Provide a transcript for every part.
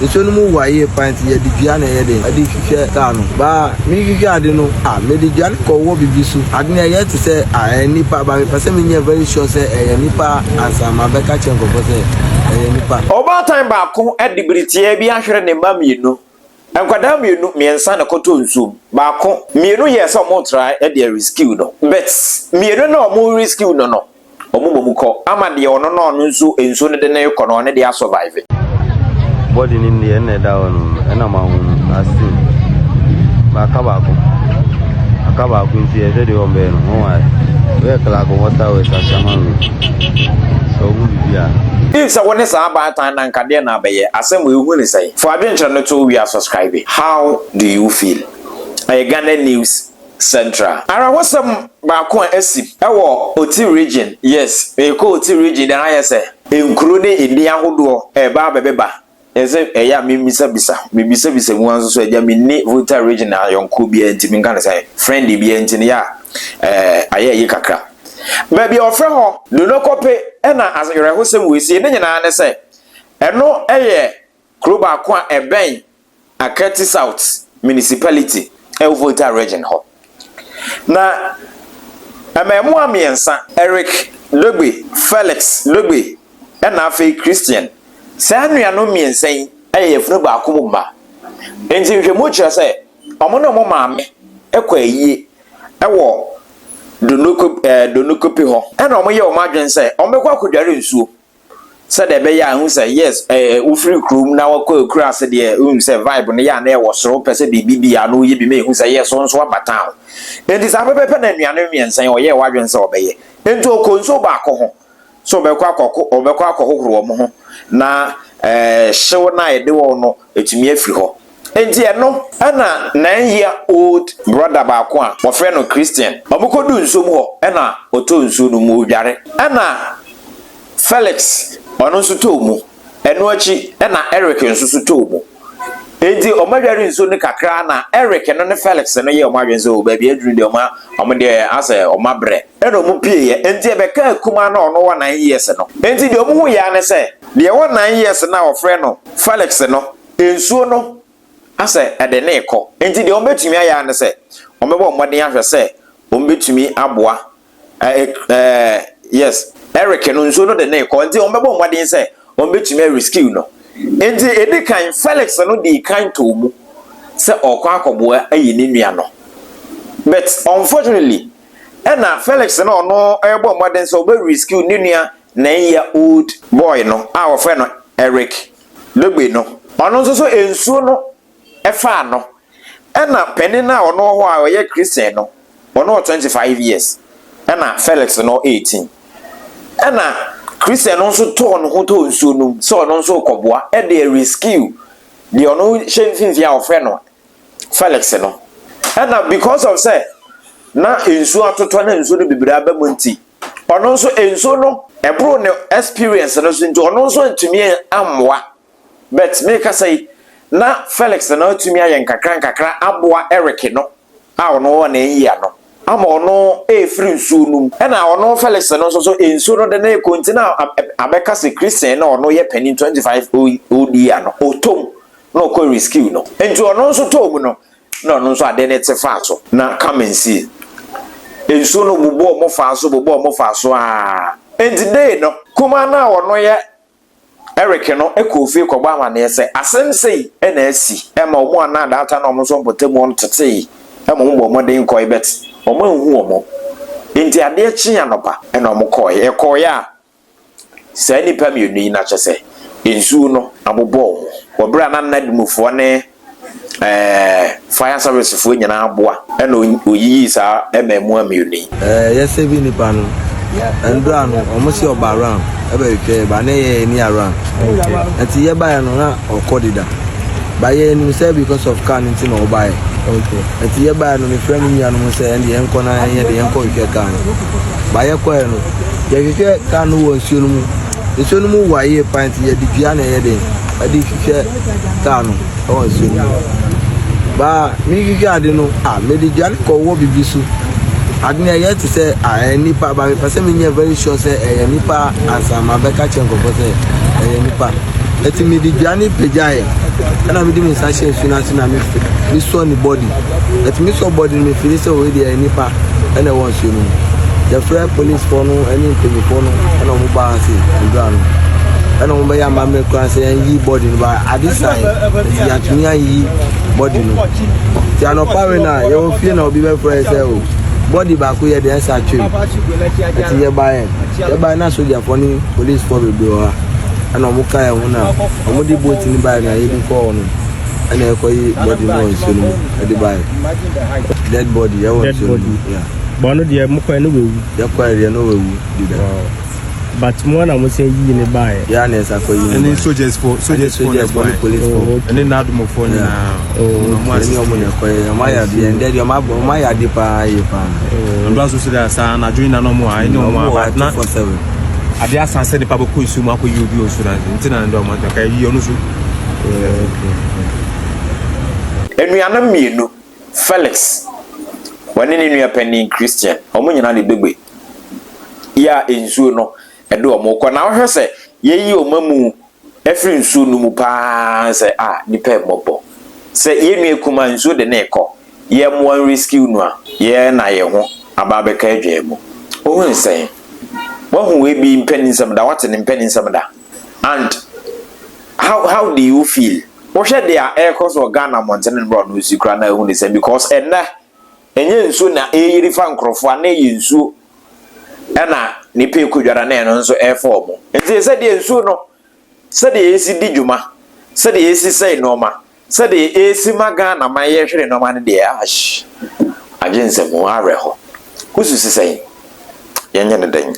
nsuo no mu waye pint ye di dua na ye de ade hwehwe ka no ba mi hwehwe ade no me di dua ko wo bibi su ade na ye te se nipa ba me pese me nye very sure se nipa ansa ma be ka chenko pese nipa oba time ba ko edibritie bi ahwere ne ma mienu enkwada mienu miensa na koto nsuo ba ko mienu ye se mo try e de rescue no but mienu na mo rescue no omumu ko amade ono no nso enso ne de ne ko no ne de survive body ni ne na da onu na ma hu asin ba ka ba ko nti e de ombe no ho wa we kala ko wata we sa shaman so mu bia if so one sa ba tan na nkade na abaye asem we hu ni sai for adventure no to we are subscribe. How do you feel? Ghana News Central ara wasam ba ko asip e wo Oti region. Yes, e ko Oti region dan ayese enkuro ne edi ahodo e ba bebeba eze eya mimisa bisa mu anso so eja minni voter region ayonko bia ntimi nka ne sai friend bia ntini ya aye yi kakra ba bia ofre ho do no kope na asere ho sem we sie ne nyina ne sai eno eye kroba ko a eben Akati South municipality e voter region ho na amemu amiensa Eric Logbe, Felix Logbe na afi Christian Sanua no miensen ayefunu ba ko mumba enti hwemu kire se omo no mo maame ekwa yie ewo donokopi ho na omo ye o madwen se omo kwa kodware nsuo se de be ya hu se yes ufiri krum na wakọ ekura se de se vibe ne ya na e wo soro pese bibi ya no ye bi me hu se yes so nso abata enti sa pepe na nuane miensen o ye wadwen se obeye enti okonso ba ko ho so be kwa akọhoro mo ho na hyew na ede wo no etumi afiri ho enti eno ana 9-year old brother ba ko a wo frɛ no Christian omokodu nsom ho na oto nso no mu odware ana Felix ono nso to mu eno achi na Eric nso so to mu enti omadware nso ne kakra na Eric no ne Felix no ye omadwen so ba bi aduru de omde ase omabre eno mu pie ye enti ebeka kuma na ono wa 9 years no enti de omu ya ne se de wa 9 years na ofre no Felix no ensuo no ase ede ne ko enti de ombetumi aya ne se ombebo omden ahwe se ombetumi aboa yes Eric no ensuo no de ne ko enti ombebo omden se ombetumi rescue no enti edi kan Felix no di kan to mu se okwa akoboa ayi ne nua no but unfortunately na Felix no no ebo modern so be rescue ne nua 9-year old boy no a wo fe no Eric Logbe no ono so ensuo no efa no na penin na ono ho a ye Christian no ono 25 years na Felix no 18 na Christian nso to no ho to nsuo no so no nso koboa e de rescue the ono hemfinfia of friend no Felix no na because of say na nsuo atoto na nsuo no bibira abamunti ono nso ensuo no ebro ne experience no so nti ono nso ntumi amwa but make us say na Felix no ntumi ayen kakra aboa Eric no a ono na yia no ama ono free nsuo num na ono Felix no so ensuo no de na kontina abeka se Christian na ono ye penin 25 old year no otom no ko rescue no enti ono so to mu no na ono so ade ne te fa so na come and see ensuo no bubo mo fa so a enti dey no kuma na ono ye Eric no ekofi kwagba ma na ese asem sei na asi ma omo na data na omo so mpotemu on tete mo mo den ko ibet omo hu omo enti ade chi anopa na omo ko ya sa ni pa mi oni na chese ensuo no abobo obra na nadimufo ne fire service fo nyina aboa na oyiyi sa ememu amiuni yese bi ni pa no endo ano omo si oba around ebe ke ba na ye ni around enti ye ba no na okodida ba ye ni say because of car nti na oba ye okay enti ye ba no me friend mi anu mo say ndi enko na ye de enko ke car ba ye ko no ye ke car no wo nsuo no mu wa ye pint ye di dua na ye de adi hwehwe car no o nsuo ba mi gi ade no me di dua ko wo bibi su ade na ye ti say nipa ba me pese me nye very sure say nipa ansa ma be ka chenko pese nipa eti mi di dua ni pejaye And I didn't say me saw the body. Let me saw body me feel so already any part and I want you know. The fair police for no any telephone and I'm balancing and ground. And I'm by my make say ye body but at this time it's me ye body no. The no power now you feel no be for yourself. Body back where the answer to. It's by na soldier for ni police for be do. And I'm okay now. I'm only boat in the bag and even for no. And I call you body no so no at the bag. Dead body, I want to yeah. But no dear moko no we. You quite no we do that. But more na mo say yi ne buy. Yeah, yes, I call you. And then soldiers for police for. And then now do phone now. Oh, no money call. My idea and then your my idea pa. And also say that son na join na no more. I know more about na 47. Ade asanse de pabo ko isu ma ko yi obi osu na ntina ndo ma ka yi onu su. Enuanam mienu Felix wani ne nua panin Christian omo nyina de begbe ya ensuo no ede omo ko na ohwe se yeyi omamu efri nsuo no mu pa se nipa emobo se yenu ekuma nsuo de na ekọ ye mo rescue no a ye na ye ho aba be ka adwemu ohun sen who we be impending some da what an impending some da and how do you feel what should they are air course or Ghana mountain and broad news you cry now when they say because enye nso na eyiri fa nkrofo na yensu na nipa ekudwara na no nso air form enti say de nsu no say de esi di dwuma say de esi say normal say de esi maga na man ye hwere normal ne de ash agense mo areho kusu say yenye ne den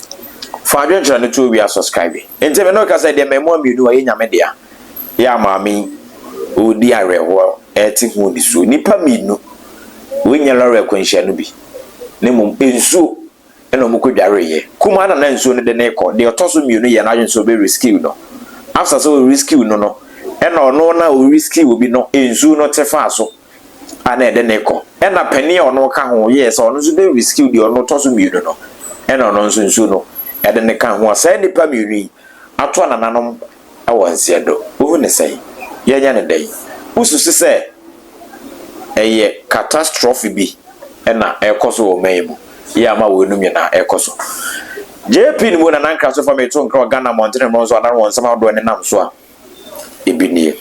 fa adwentra ne to wi a subscribe enti me no ka say de memo amienu a yenya me dia ya maami odi areho eti hu ni so nipa mienu wenya lore kwanhia no bi ne mum ensuo ena mo kodware ye kuma na ensuo ne de ne ko de otoso mienu ye na adwenso be rescue no after so rescue no ena ono na o rescue obi no ensuo no tefa so ana de ne ko ena pani ono ka ho ye so ono so be rescue de ono toso mienu no ena ono nso ensuo no ede ne ka ho asa nipa mienu ato na nanom awanse do ohu ne sai ye nya ne dai ususu se eye catastrophe bi ena ekoso o maimu ya ma wonu mi na ekoso JP ni mo na nanka so fa me to nkra Ghana mountain mo so na won sama do ne nam so a ebi nie